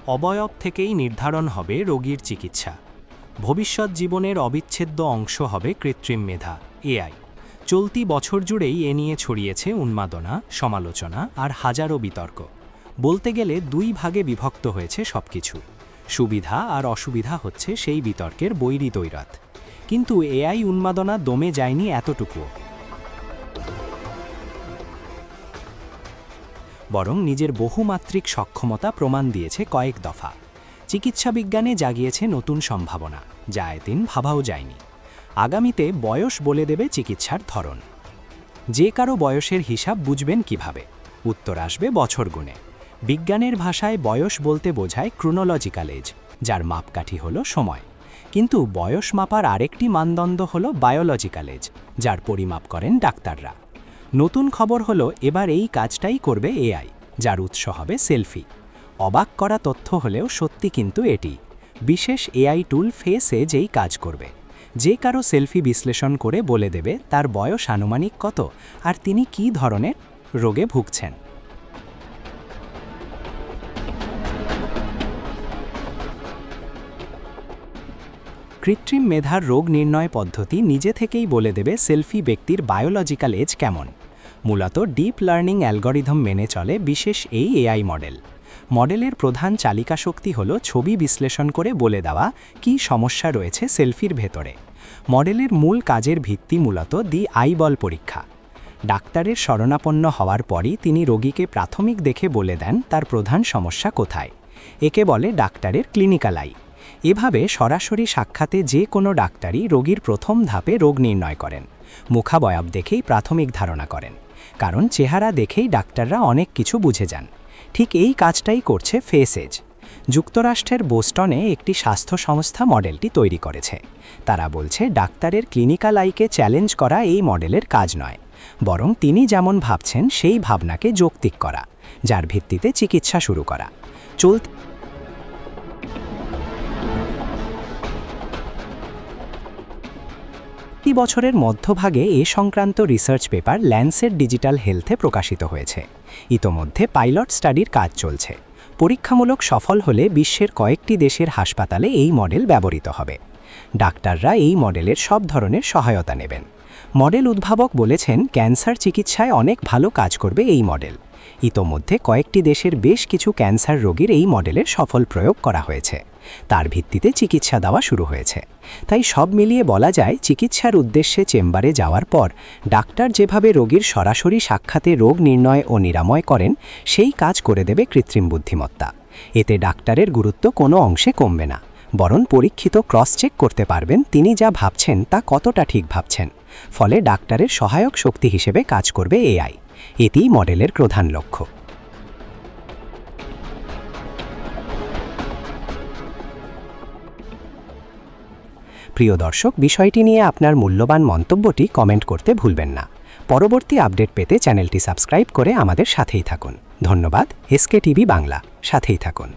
অবয়ব থেকেই নির্ধারণ হবে রোগীর চিকিৎসা। ভবিষ্যৎ জীবনের অবিচ্ছেদ্য অংশ হবে কৃত্রিম মেধা, এআই। চলতি বছর জুড়েই এ নিয়ে ছড়িয়েছে উন্মাদনা, সমালোচনা আর হাজারো বিতর্ক। বলতে গেলে দুই ভাগে বিভক্ত হয়েছে সবকিছু। সুবিধা আর অসুবিধা হচ্ছে সেই বিতর্কের বৈরী দৈরাত। কিন্তু এআই উন্মাদনা দমে যায়নি এতটুকুও, বরং নিজের বহুমাত্রিক সক্ষমতা প্রমাণ দিয়েছে কয়েক দফা। চিকিৎসা বিজ্ঞানে জাগিয়েছে নতুন সম্ভাবনা, যা এতদিন ভাবাও যায়নি। আগামীতে বয়স বলে দেবে চিকিৎসার ধরন। যে কারো বয়সের হিসাব বুঝবেন কিভাবে? উত্তর আসবে বছর গুণে। বিজ্ঞানের ভাষায় বয়স বলতে বোঝায় ক্রোনোলজিক্যাল এজ, যার মাপকাঠি হলো সময়। কিন্তু বয়স মাপার আরেকটি মানদণ্ড হলো বায়োলজিক্যাল এজ, যার পরিমাপ করেন ডাক্তাররা। নতুন খবর হলো এবার এই কাজটাই করবে এআই, যার উৎস হবে সেলফি। অবাক করা তথ্য হলেও সত্যি কিন্তু এটি। বিশেষ এআই টুল ফেস এজ এই কাজ করবে। যে কারো সেলফি বিশ্লেষণ করে বলে দেবে তার বয়স আনুমানিক কত আর তিনি কী ধরনের রোগে ভুগছেন। কৃত্রিম মেধার রোগ নির্ণয় পদ্ধতি নিজে থেকেই বলে দেবে সেলফি ব্যক্তির বায়োলজিক্যাল এজ কেমন। মূলত ডিপ লার্নিং অ্যালগরিদম মেনে চলে বিশেষ এই এআই মডেল। মডেলের প্রধান চালিকা শক্তি হল ছবি বিশ্লেষণ করে বলে দেওয়া কী সমস্যা রয়েছে সেলফির ভেতরে। মডেলের মূল কাজের ভিত্তি মূলত দি আইবল পরীক্ষা। ডাক্তারের শরণাপন্ন হওয়ার পরই তিনি রোগীকে প্রাথমিক দেখে বলে দেন তার প্রধান সমস্যা কোথায়। একে বলে ডাক্তারের ক্লিনিক্যাল আই। এভাবে সরাসরি সাক্ষাতে যে কোনো ডাক্তারই রোগীর প্রথম ধাপে রোগ নির্ণয় করেন। মুখাবয়ব দেখেই প্রাথমিক ধারণা করেন, কারণ চেহারা দেখেই ডাক্তাররা অনেক কিছু বুঝে যান। ঠিক এই কাজটাই করছে ফেস এজ। যুক্তরাষ্ট্রের বোস্টনে একটি স্বাস্থ্য সংস্থা মডেলটি তৈরি করেছে। তারা বলছে ডাক্তারের ক্লিনিক্যাল আইকে চ্যালেঞ্জ করা এই মডেলের কাজ নয়, বরং তিনি যেমন ভাবছেন সেই ভাবনাকে যৌক্তিক করা, যার ভিত্তিতে চিকিৎসা শুরু করা। চলতি বছরের মধ্যভাগে এ সংক্রান্ত রিসার্চ পেপার ল্যান্সেট ডিজিটাল হেলথে প্রকাশিত হয়েছে। ইতোমধ্যে পাইলট স্টাডির কাজ চলছে। পরীক্ষামূলক সফল হলে বিশ্বের কয়েকটি দেশের হাসপাতালে এই মডেল ব্যবহৃত হবে। ডাক্তাররা এই মডেলের সব ধরনের সহায়তা নেবেন। মডেল উদ্ভাবক বলেছেন ক্যান্সার চিকিৎসায় অনেক ভালো কাজ করবে এই মডেল। ইতোমধ্যে কয়েকটি দেশের বেশ কিছু ক্যান্সার রোগীর এই মডেলের সফল প্রয়োগ করা হয়েছে। তার ভিত্তিতে চিকিৎসা দেওয়া শুরু হয়েছে। তাই সব মিলিয়ে বলা যায় চিকিৎসার উদ্দেশ্যে চেম্বারে যাওয়ার পর ডাক্তার যেভাবে রোগীর সরাসরি সাক্ষাতে রোগ নির্ণয় ও নিরাময় করেন সেই কাজ করে দেবে কৃত্রিম বুদ্ধিমত্তা। এতে ডাক্তারের গুরুত্ব কোনো অংশে কমবে না, বরং পরীক্ষিত ক্রস চেক করতে পারবেন তিনি যা ভাবছেন তা কতটা ঠিক ভাবছেন। ফলে ডাক্তারের সহায়ক শক্তি হিসেবে কাজ করবে এআই। এটিই মডেলের প্রধান লক্ষ্য। প্রিয় দর্শক, বিষয়টি নিয়ে আপনার মূল্যবান মন্তব্যটি কমেন্ট করতে ভুলবেন না। পরবর্তী আপডেট পেতে চ্যানেলটি সাবস্ক্রাইব করে আমাদের সাথেই থাকুন। ধন্যবাদ। এসকে টিভি বাংলা, সাথেই থাকুন।